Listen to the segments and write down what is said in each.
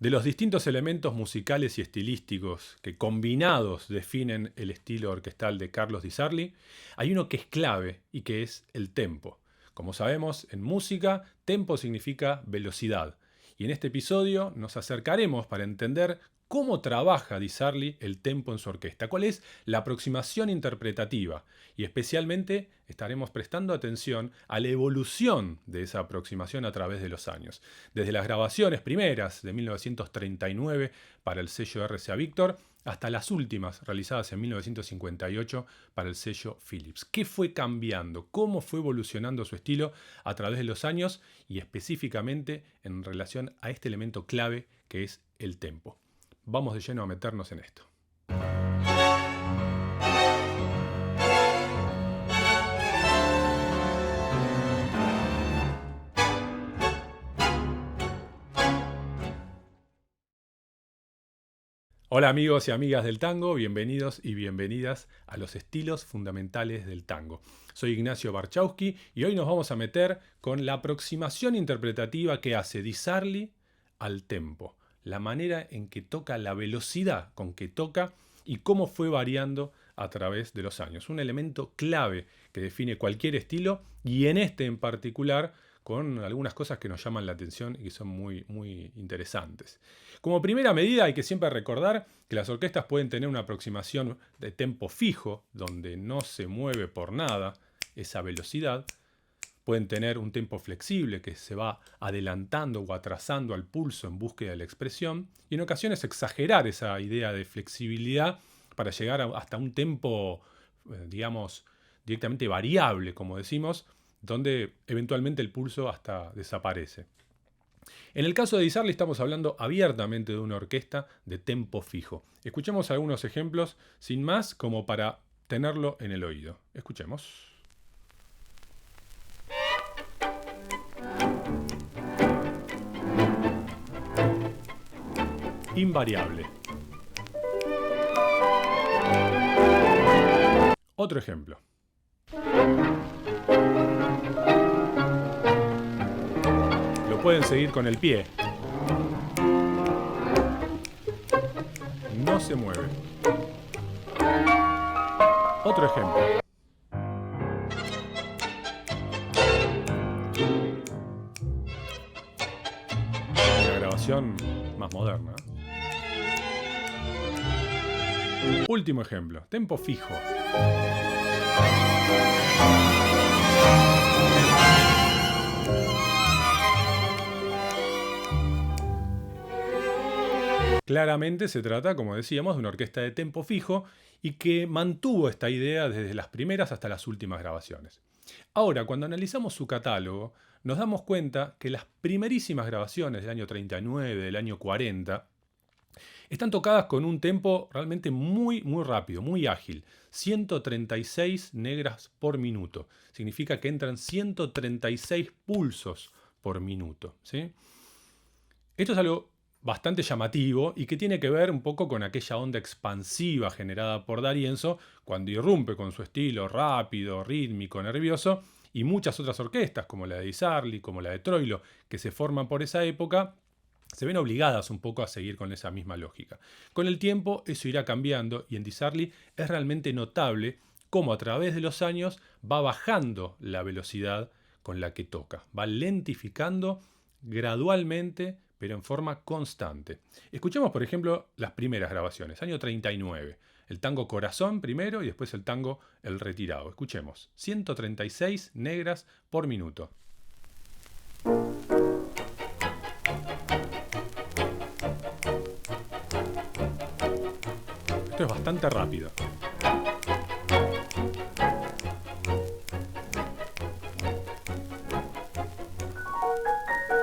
De los distintos elementos musicales y estilísticos que combinados definen el estilo orquestal de Carlos Di Sarli, hay uno que es clave y que es el tempo. Como sabemos, en música, tempo significa velocidad. Y en este episodio nos acercaremos para entender cómo trabaja Di Sarli el tempo en su orquesta, cuál es la aproximación interpretativa y especialmente estaremos prestando atención a la evolución de esa aproximación a través de los años, desde las grabaciones primeras de 1939 para el sello RCA Victor hasta las últimas realizadas en 1958 para el sello Philips. ¿Qué fue cambiando? ¿Cómo fue evolucionando su estilo a través de los años y específicamente en relación a este elemento clave que es el tempo? Vamos de lleno a meternos en esto. Hola amigos y amigas del tango, bienvenidos y bienvenidas a los estilos fundamentales del tango. Soy Ignacio Barchowski y hoy nos vamos a meter con la aproximación interpretativa que hace Di Sarli al tempo. La manera en que toca, la velocidad con que toca y cómo fue variando a través de los años. Un elemento clave que define cualquier estilo y en este en particular con algunas cosas que nos llaman la atención y que son muy interesantes. Como primera medida hay que siempre recordar que las orquestas pueden tener una aproximación de tempo fijo, donde no se mueve por nada esa velocidad. Pueden tener un tempo flexible que se va adelantando o atrasando al pulso en búsqueda de la expresión. Y en ocasiones exagerar esa idea de flexibilidad para llegar hasta un tempo, digamos, directamente variable, como decimos, donde eventualmente el pulso hasta desaparece. En el caso de Di Sarli estamos hablando abiertamente de una orquesta de tempo fijo. Escuchemos algunos ejemplos, sin más, como para tenerlo en el oído. Escuchemos. Invariable. Otro ejemplo. Lo pueden seguir con el pie. No se mueve. Otro ejemplo. Una grabación más moderna. Último ejemplo, tempo fijo. Claramente se trata, como decíamos, de una orquesta de tempo fijo y que mantuvo esta idea desde las primeras hasta las últimas grabaciones. Ahora, cuando analizamos su catálogo, nos damos cuenta que las primerísimas grabaciones del año 39, del año 40, están tocadas con un tempo realmente muy rápido, muy ágil. 136 negras por minuto. Significa que entran 136 pulsos por minuto, ¿sí? Esto es algo bastante llamativo y que tiene que ver un poco con aquella onda expansiva generada por D'Arienzo cuando irrumpe con su estilo rápido, rítmico, nervioso y muchas otras orquestas como la de Di Sarli, como la de Troilo, que se forman por esa época, se ven obligadas un poco a seguir con esa misma lógica. Con el tiempo eso irá cambiando y en Di Sarli es realmente notable cómo a través de los años va bajando la velocidad con la que toca, va lentificando gradualmente pero en forma constante. Escuchemos por ejemplo las primeras grabaciones, año 39, el tango Corazón primero y después el tango El Retirado. Escuchemos, 136 negras por minuto. Esto es bastante rápido.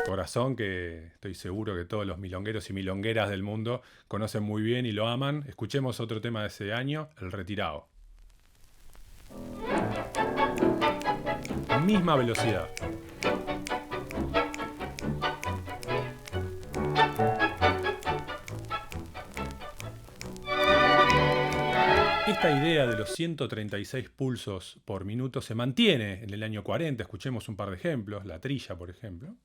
Corazón que estoy seguro que todos los milongueros y milongueras del mundo conocen muy bien y lo aman. Escuchemos otro tema de ese año, El Retirado. Misma velocidad. Esta idea de los 136 pulsos por minuto se mantiene en el año 40. Escuchemos un par de ejemplos. La Trilla, por ejemplo.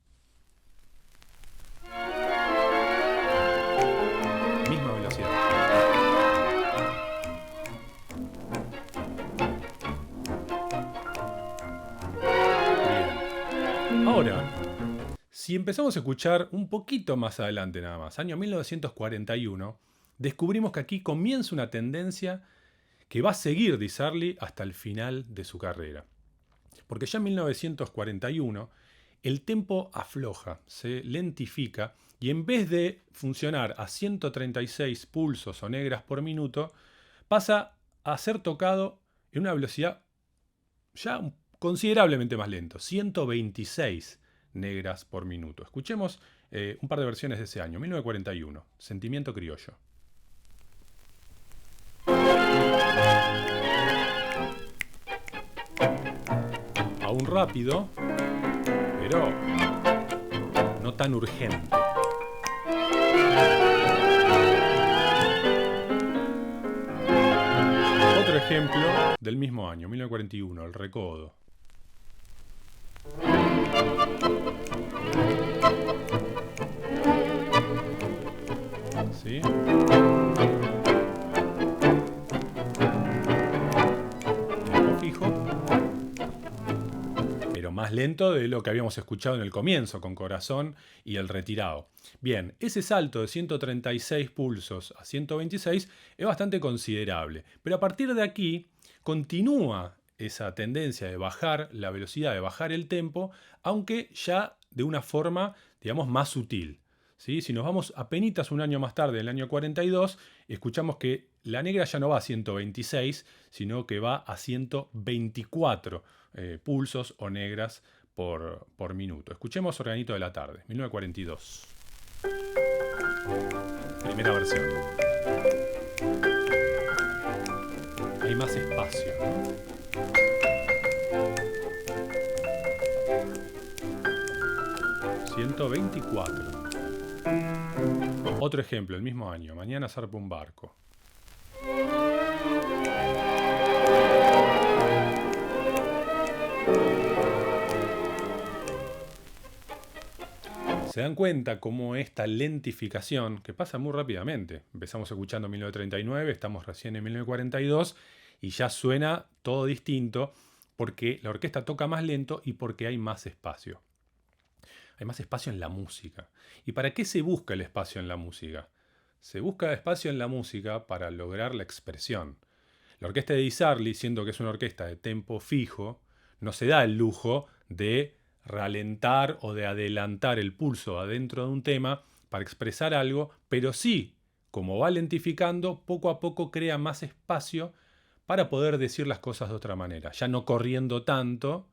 empezamos a escuchar un poquito más adelante nada más, año 1941, descubrimos que aquí comienza una tendencia que va a seguir Di Sarli hasta el final de su carrera. Porque ya en 1941 el tempo afloja, se lentifica y en vez de funcionar a 136 pulsos o negras por minuto, pasa a ser tocado en una velocidad ya considerablemente más lento, 126 negras por minuto. Escuchemos un par de versiones de ese año, 1941, Sentimiento Criollo. Aún rápido, pero no tan urgente. Otro ejemplo del mismo año, 1941, El Recodo. ¿Sí? Tempo fijo, pero más lento de lo que habíamos escuchado en el comienzo, con Corazón y El Retirado. Bien, ese salto de 136 pulsos a 126 es bastante considerable, pero a partir de aquí continúa esa tendencia de bajar la velocidad, de bajar el tempo, aunque ya de una forma, digamos, más sutil. ¿Sí? Si nos vamos apenitas un año más tarde, en el año 42, escuchamos que la negra ya no va a 126, sino que va a 124 pulsos o negras por minuto. Escuchemos Organito de la Tarde, 1942. Primera versión. Hay más espacio, ¿no? ...124... Otro ejemplo, el mismo año. Mañana zarpa un barco. Se dan cuenta cómo esta lentificación, que pasa muy rápidamente. Empezamos escuchando 1939, estamos recién en 1942 y ya suena todo distinto porque la orquesta toca más lento y porque hay más espacio. Hay más espacio en la música. ¿Y para qué se busca el espacio en la música? Se busca espacio en la música para lograr la expresión. La orquesta de Di Sarli, siendo que es una orquesta de tempo fijo, no se da el lujo de ralentar o de adelantar el pulso adentro de un tema para expresar algo, pero sí, como va lentificando, poco a poco crea más espacio para poder decir las cosas de otra manera, ya no corriendo tanto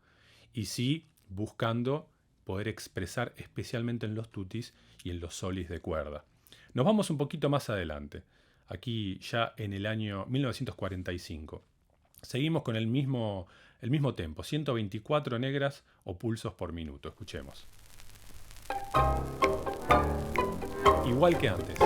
y sí buscando poder expresar especialmente en los tutis y en los solis de cuerda. Nos vamos un poquito más adelante, aquí ya en el año 1945. Seguimos con el mismo tempo, 124 negras o pulsos por minuto. Escuchemos. Igual que antes.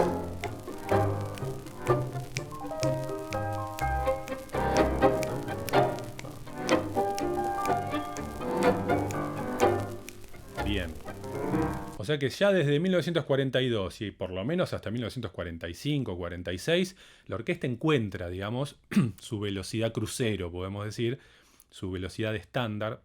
Bien. O sea que ya desde 1942 y por lo menos hasta 1945-46, la orquesta encuentra, digamos, su velocidad crucero, podemos decir, su velocidad estándar.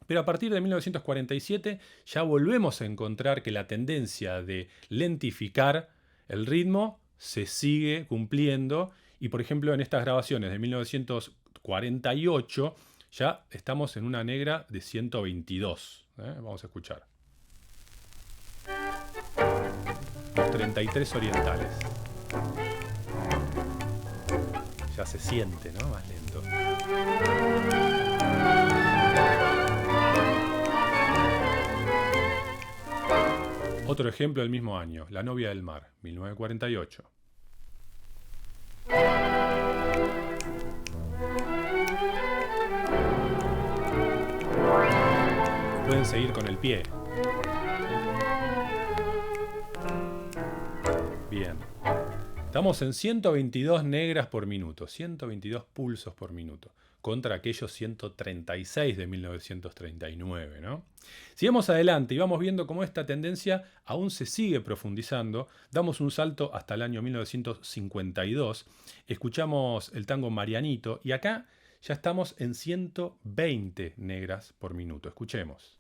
Pero a partir de 1947 ya volvemos a encontrar que la tendencia de lentificar el ritmo se sigue cumpliendo y, por ejemplo, en estas grabaciones de 1948 ya estamos en una negra de 122. Vamos a escuchar. Los 33 orientales. Ya se siente, ¿no? Más lento. Otro ejemplo del mismo año, La novia del mar, 1948. Pueden seguir con el pie. Bien. Estamos en 122 negras por minuto, 122 pulsos por minuto, contra aquellos 136 de 1939, ¿no? Si vamos adelante y vamos viendo cómo esta tendencia aún se sigue profundizando, damos un salto hasta el año 1952, escuchamos el tango Marianito y acá ya estamos en 120 negras por minuto. Escuchemos.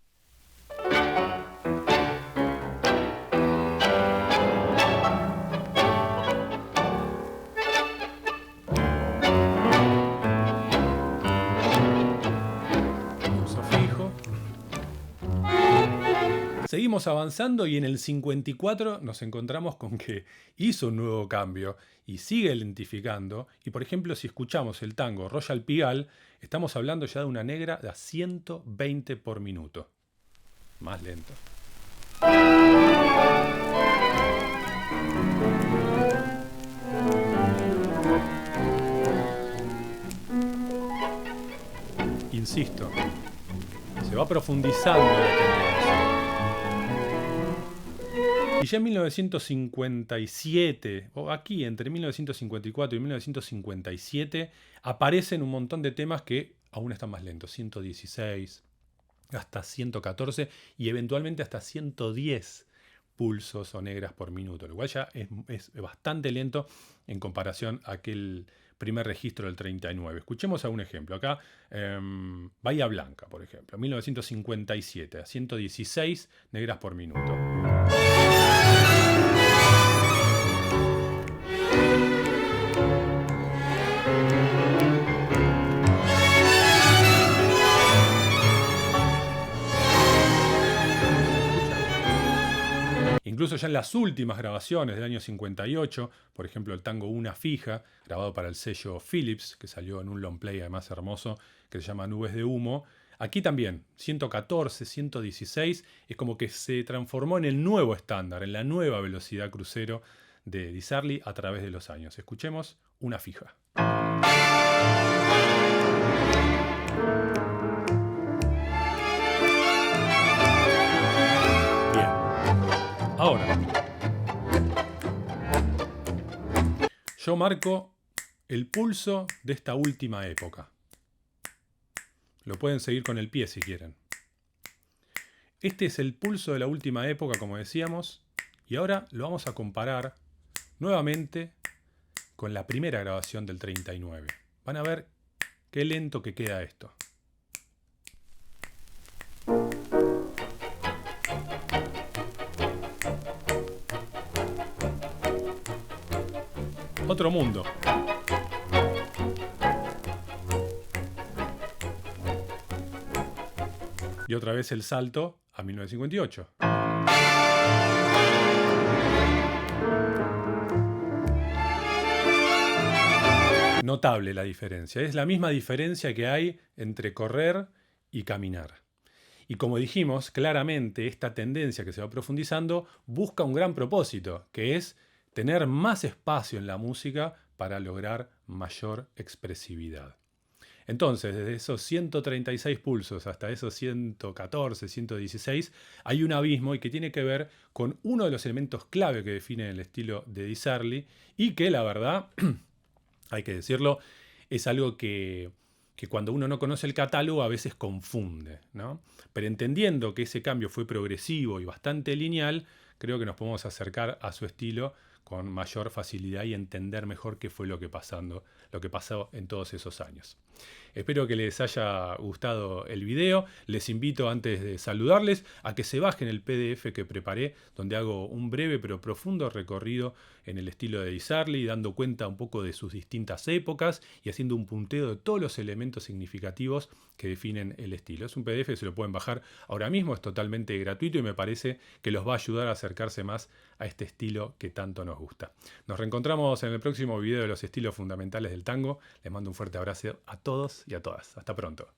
Seguimos avanzando y en el 54 nos encontramos con que hizo un nuevo cambio y sigue lentificando. Y por ejemplo, si escuchamos el tango Royal Pigalle, estamos hablando ya de una negra de a 120 por minuto. Más lento. Insisto, se va profundizando la tendencia. Y ya en 1957, o aquí entre 1954 y 1957, aparecen un montón de temas que aún están más lentos. 116, hasta 114 y eventualmente hasta 110 pulsos o negras por minuto, lo cual ya es bastante lento en comparación a aquel primer registro del 39. Escuchemos algún ejemplo. Acá, Bahía Blanca, por ejemplo, 1957, a 116 negras por minuto. Incluso ya en las últimas grabaciones del año 58, por ejemplo el tango Una Fija, grabado para el sello Philips, que salió en un long play además hermoso, que se llama Nubes de Humo, aquí también, 114, 116, es como que se transformó en el nuevo estándar, en la nueva velocidad crucero de Di Sarli a través de los años. Escuchemos Una Fija. Ahora, yo marco el pulso de esta última época. Lo pueden seguir con el pie si quieren. Este es el pulso de la última época, como decíamos, y ahora lo vamos a comparar nuevamente con la primera grabación del 39. Van a ver qué lento que queda esto. Otro mundo. Y otra vez el salto a 1958. Notable la diferencia. Es la misma diferencia que hay entre correr y caminar. Y como dijimos, claramente esta tendencia que se va profundizando busca un gran propósito, que es tener más espacio en la música para lograr mayor expresividad. Entonces, desde esos 136 pulsos hasta esos 114, 116, hay un abismo y que tiene que ver con uno de los elementos clave que define el estilo de Di Sarli y que, la verdad, hay que decirlo, es algo que cuando uno no conoce el catálogo a veces confunde, ¿no? Pero entendiendo que ese cambio fue progresivo y bastante lineal, creo que nos podemos acercar a su estilo con mayor facilidad y entender mejor qué fue lo que pasó en todos esos años. Espero que les haya gustado el video. Les invito, antes de saludarles, a que se bajen el PDF que preparé, donde hago un breve pero profundo recorrido en el estilo de Di Sarli, dando cuenta un poco de sus distintas épocas y haciendo un punteo de todos los elementos significativos que definen el estilo. Es un PDF, se lo pueden bajar ahora mismo, es totalmente gratuito y me parece que los va a ayudar a acercarse más a este estilo que tanto nos gusta. Nos reencontramos en el próximo video de los estilos fundamentales del tango. Les mando un fuerte abrazo a todos y a todas. Hasta pronto.